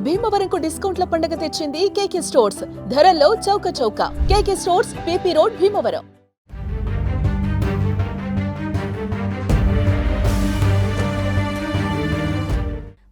భీమవరంకు డిస్కౌంట్ల పండుగ తెచ్చింది కేకే స్టోర్స్. ధరల్లో చౌక. KK stores, PP road, Bhimavaram.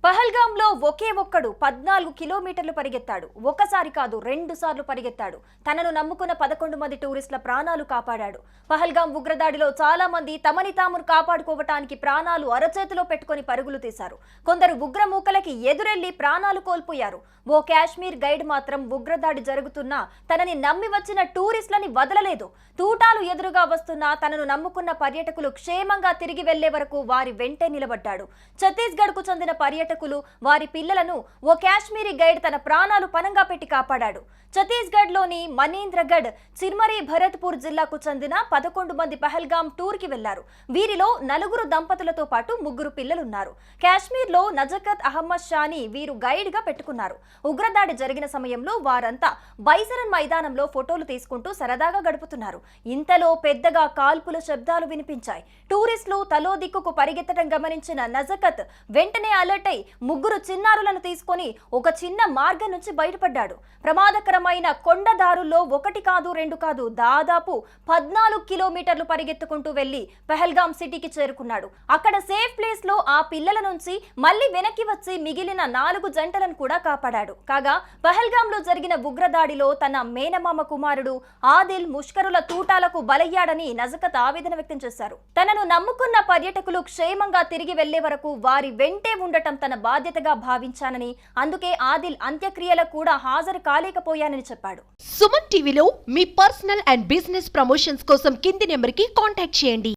పహల్గాంలో ఒకే ఒక్కడు 14 కిలోమీటర్లు పరిగెత్తాడు. ఒకసారి కాదు, 2 సార్లు పరిగెత్తాడు. తనను నమ్ముకున్న 11 మంది టూరిస్టుల ప్రాణాలు కాపాడాడు. పహల్గాం ఉగ్రదాడిలో చాలా మంది తమని తాము కాపాడుకోవటానికి ప్రాణాలు అరచేతిలో పెట్టుకుని పరుగులు తీశారు. కొందరు ఉగ్రమూకలకి ఎదురెళ్లి ప్రాణాలు కోల్పోయారు. ఓ కాశ్మీర్ గైడ్ మాత్రం ఉగ్రదాడి జరుగుతున్నా తనని నమ్మి వచ్చిన టూరిస్టులని వదలలేదు. తూటాలు ఎదురుగా వస్తున్నా తనను నమ్ముకున్న పర్యాటకులు క్షేమంగా తిరిగి వెళ్లే వరకు వారి వెంటే నిలబడ్డాడు. ఛత్తీస్గఢ్ కు చెందిన పర్యాటకులు, వారి పిల్లలను ఓ కాశ్మీరీ గైడ్ తన ప్రాణాలు పనంగా పెట్టి కాపాడాడు. ఛత్తీస్గఢ్ లోని మనీంద్రగఢ్, చిర్మరీ భరత్పూర్ జిల్లాకు చెందిన 11 మంది పహల్గాం టూర్ కి వెళ్లారు. వీరిలో 4 దంపతులతో పాటు 3 పిల్లలున్నారు. కాశ్మీర్ లో నజకత్ అహ్మద్ షాని వీరు గైడ్ గా పెట్టుకున్నారు. ఉగ్రదాడి జరిగిన సమయంలో వారంతా బైసరన్ మైదానంలో ఫోటోలు తీసుకుంటూ సరదాగా గడుపుతున్నారు. ఇంతలో పెద్దగా కాల్పుల శబ్దాలు వినిపించాయి. టూరిస్టులు తలో దిక్కుకు పరిగెత్తడం గమనించిన నజకత్ వెంటనే అలర్ట్ అయి 3 చిన్నారులను తీసుకొని ఒక చిన్న మార్గం నుంచి బయటపడ్డాడు. ప్రమాదకరమైన కొండ దారుల్లో 1 కాదు 2 కాదు, దాదాపు 14 కిలోమీటర్లు పరిగెత్తుకుంటూ వెళ్లి పహల్గాం సిటీకి చేరుకున్నాడు. అక్కడ సేఫ్ ప్లేస్ లో ఆ పిల్లల నుంచి మళ్లీ వెనక్కి వచ్చి మిగిలిన 4 జంటలను కూడా కాపాడాడు. కాగా పహల్గాంలో జరిగిన ఉగ్రదాడిలో తన మేనమామ కుమారుడు ఆదిల్ ముష్కరుల తూటాలకు బలయ్యాడని నజకత్ ఆవేదన వ్యక్తం చేశారు. తనను నమ్ముకున్న పర్యాటకులు క్షేమంగా తిరిగి వెళ్లే వరకు వారి వెంటే ఉండటం తన బాధ్యతగా భావించానని, అందుకే ఆదిల్ అంత్యక్రియలకు కూడా హాజరు కాలేకపోయానని చెప్పాడు. సుమన్ టీవీలో మీ పర్సనల్ అండ్ బిజినెస్ ప్రమోషన్స్ కోసం కింది నెంబర్కి కాంటాక్ట్ చేయండి.